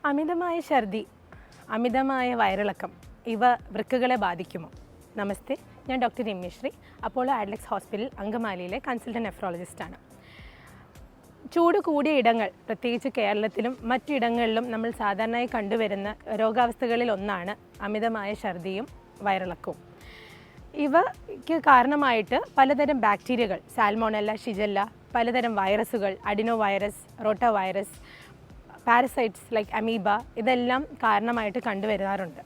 അമിതമായ ഛർദി, അമിതമായ വയറിളക്കം ഇവ വൃക്കകളെ ബാധിക്കുമോ? നമസ്തേ, ഞാൻ doctor Ramyasree, Apollo Adlux hospital അങ്കമാലിയിലെ കൺസൾട്ടൻറ്റ് നെഫ്രോളജിസ്റ്റാണ്. ചൂട് കൂടിയ ഇടങ്ങൾ, പ്രത്യേകിച്ച് കേരളത്തിലും മറ്റിടങ്ങളിലും നമ്മൾ സാധാരണയായി കണ്ടുവരുന്ന രോഗാവസ്ഥകളിൽ ഒന്നാണ് അമിതമായ ഛർദിയും വയറിളക്കവും. ഇവയ്ക്ക് കാരണമായിട്ട് പലതരം ബാക്ടീരിയകൾ, സാൽമോണല്ല, ഷിജല്ല, പലതരം വൈറസുകൾ, adeno virus, റോട്ട virus, parasites like amoeba, ഇതെല്ലാം കാരണമായിട്ട് കണ്ടുവരാറുണ്ട്.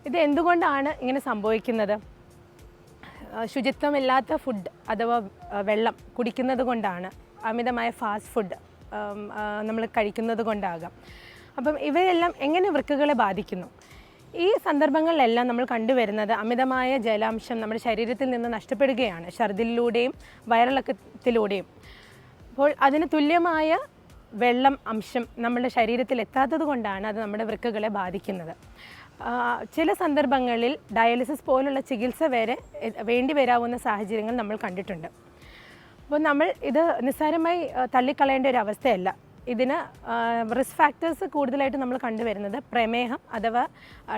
ഇത് എന്തുകൊണ്ടാണ് ഇങ്ങനെ സംഭവിക്കുന്നത്? ശുചിത്വമില്ലാത്ത ഫുഡ് അഥവാ വെള്ളം കുടിക്കുന്നത് കൊണ്ടാണ്, അമിതമായ ഫാസ്റ്റ് ഫുഡ് നമ്മൾ കഴിക്കുന്നത് കൊണ്ടാകാം. അപ്പം ഇവയെല്ലാം എങ്ങനെ വൃക്കകളെ ബാധിക്കുന്നു? ഈ സന്ദർഭങ്ങളിലെല്ലാം നമ്മൾ കണ്ടുവരുന്നത് അമിതമായ ജലാംശം നമ്മുടെ ശരീരത്തിൽ നിന്ന് നഷ്ടപ്പെടുകയാണ്, ഛർദിലൂടെയും വയറിളക്കത്തിലൂടെയും. അപ്പോൾ അതിന് തുല്യമായ വെള്ളം അംശം നമ്മുടെ ശരീരത്തിൽ എത്താത്തത് കൊണ്ടാണ് അത് നമ്മുടെ വൃക്കകളെ ബാധിക്കുന്നത്. ചില സന്ദർഭങ്ങളിൽ ഡയാലിസിസ് പോലുള്ള ചികിത്സ വരെ വേണ്ടി വരാവുന്ന സാഹചര്യങ്ങൾ നമ്മൾ കണ്ടിട്ടുണ്ട്. അപ്പോൾ നമ്മൾ ഇത് നിസ്സാരമായി തള്ളിക്കളയേണ്ട ഒരു അവസ്ഥയല്ല. ഇതിന് റിസ്ക് ഫാക്ടേഴ്സ് കൂടുതലായിട്ട് നമ്മൾ കണ്ടുവരുന്നത് പ്രമേഹം അഥവാ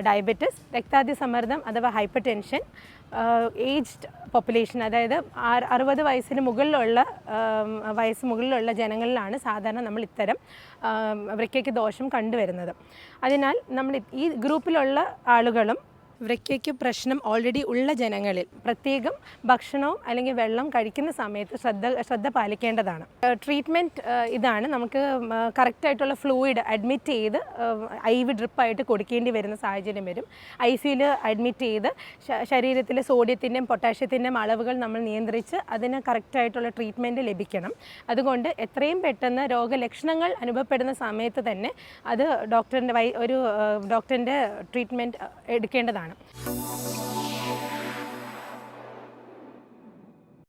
ഡയബറ്റിസ്, രക്താതിസമ്മർദ്ദം അഥവാ ഹൈപ്പർ ടെൻഷൻ, ഏജ്ഡ് പോപ്പുലേഷൻ, അതായത് 60 വയസ്സിന് മുകളിലുള്ള ജനങ്ങളിലാണ് സാധാരണ നമ്മൾ ഇത്തരം വൃക്കയ്ക്ക് ദോഷം കണ്ടുവരുന്നത്. അതിനാൽ നമ്മൾ ഈ ഗ്രൂപ്പിലുള്ള ആളുകളും വൃക്കയ്ക്ക് പ്രശ്നം ഓൾറെഡി ഉള്ള ജനങ്ങളിൽ പ്രത്യേകം ഭക്ഷണവും അല്ലെങ്കിൽ വെള്ളം കഴിക്കുന്ന സമയത്ത് ശ്രദ്ധ പാലിക്കേണ്ടതാണ്. ട്രീറ്റ്മെൻറ്റ് ഇതാണ്, നമുക്ക് കറക്റ്റായിട്ടുള്ള ഫ്ലൂയിഡ് അഡ്മിറ്റ് ചെയ്ത് IV ഡ്രിപ്പായിട്ട് കൊടുക്കേണ്ടി വരുന്ന സാഹചര്യം വരും. ICUയിൽ അഡ്മിറ്റ് ചെയ്ത് ശരീരത്തിലെ സോഡിയത്തിൻ്റെയും പൊട്ടാഷ്യത്തിൻ്റെയും അളവുകൾ നമ്മൾ നിയന്ത്രിച്ച് അതിന് കറക്റ്റായിട്ടുള്ള ട്രീറ്റ്മെൻറ്റ് ലഭിക്കണം. അതുകൊണ്ട് എത്രയും പെട്ടെന്ന് രോഗലക്ഷണങ്ങൾ അനുഭവപ്പെടുന്ന സമയത്ത് തന്നെ അത് ഡോക്ടറിൻ്റെ ട്രീറ്റ്മെൻറ്റ് എടുക്കേണ്ടതാണ്.